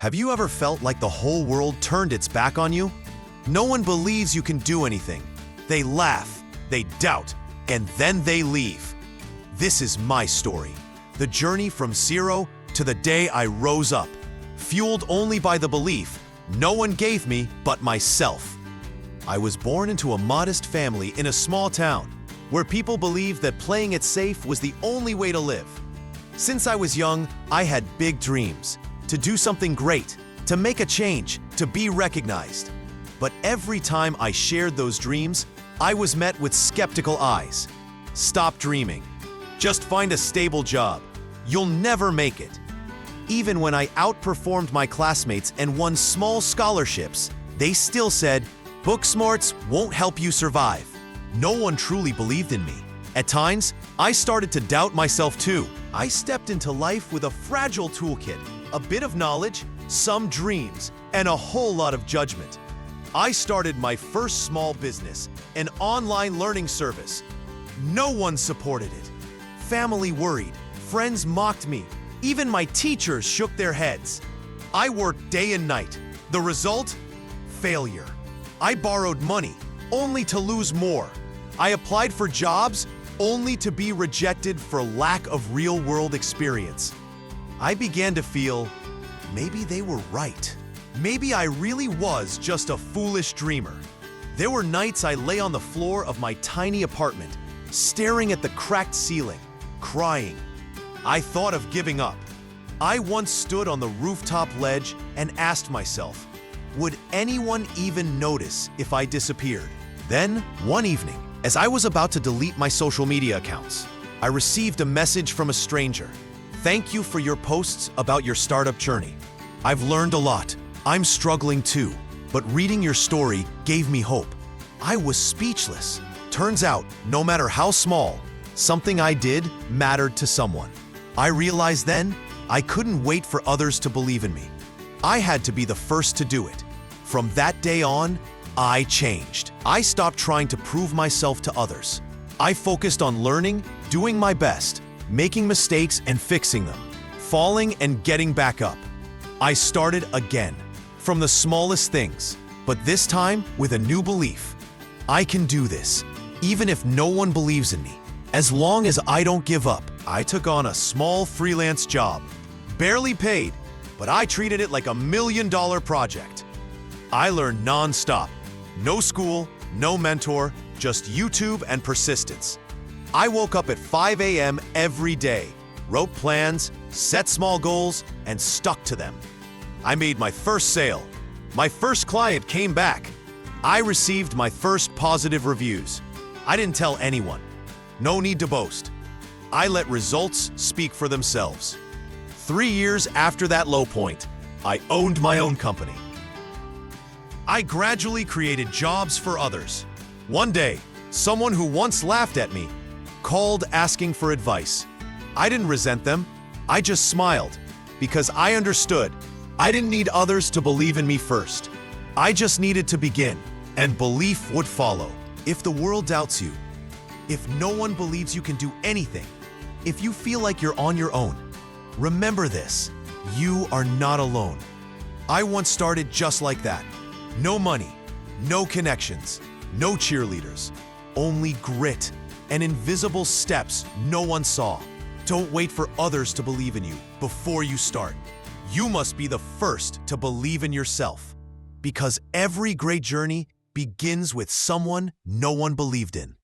Have you ever felt like the whole world turned its back on you? No one believes you can do anything. They laugh, they doubt, and then they leave. This is my story. The journey from zero to the day I rose up, fueled only by the belief no one gave me but myself. I was born into a modest family in a small town where people believed that playing it safe was the only way to live. Since I was young, I had big dreams. To do something great, to make a change, to be recognized. But every time I shared those dreams, I was met with skeptical eyes. Stop dreaming. Just find a stable job. You'll never make it. Even when I outperformed my classmates and won small scholarships, they still said, book smarts won't help you survive. No one truly believed in me. At times, I started to doubt myself too. I stepped into life with a fragile toolkit, a bit of knowledge, some dreams, and a whole lot of judgment. I started my first small business, an online learning service. No one supported it. Family worried, friends mocked me, even my teachers shook their heads. I worked day and night. The result? Failure. I borrowed money, only to lose more. I applied for jobs, only to be rejected for lack of real-world experience. I began to feel, maybe they were right. Maybe I really was just a foolish dreamer. There were nights I lay on the floor of my tiny apartment, staring at the cracked ceiling, crying. I thought of giving up. I once stood on the rooftop ledge and asked myself, would anyone even notice if I disappeared? Then, one evening, as I was about to delete my social media accounts, I received a message from a stranger. Thank you for your posts about your startup journey. I've learned a lot. I'm struggling too, but reading your story gave me hope. I was speechless. Turns out, no matter how small, something I did mattered to someone. I realized then I couldn't wait for others to believe in me. I had to be the first to do it. From that day on, I changed. I stopped trying to prove myself to others. I focused on learning, doing my best, making mistakes and fixing them, falling and getting back up. I started again, from the smallest things, but this time with a new belief. I can do this, even if no one believes in me. As long as I don't give up, I took on a small freelance job, barely paid, but I treated it like $1 million project. I learned non-stop. No school, no mentor, just YouTube and persistence. I woke up at 5 a.m. every day, wrote plans, set small goals, and stuck to them. I made my first sale. My first client came back. I received my first positive reviews. I didn't tell anyone. No need to boast. I let results speak for themselves. 3 years after that low point, I owned my own company. I gradually created jobs for others. One day, someone who once laughed at me called asking for advice. I didn't resent them. I just smiled because I understood I didn't need others to believe in me first. I just needed to begin, and belief would follow. If the world doubts you, if no one believes you can do anything, if you feel like you're on your own, remember this: you are not alone. I once started just like that. No money, no connections, no cheerleaders, only grit and invisible steps no one saw. Don't wait for others to believe in you before you start. You must be the first to believe in yourself, because every great journey begins with someone no one believed in.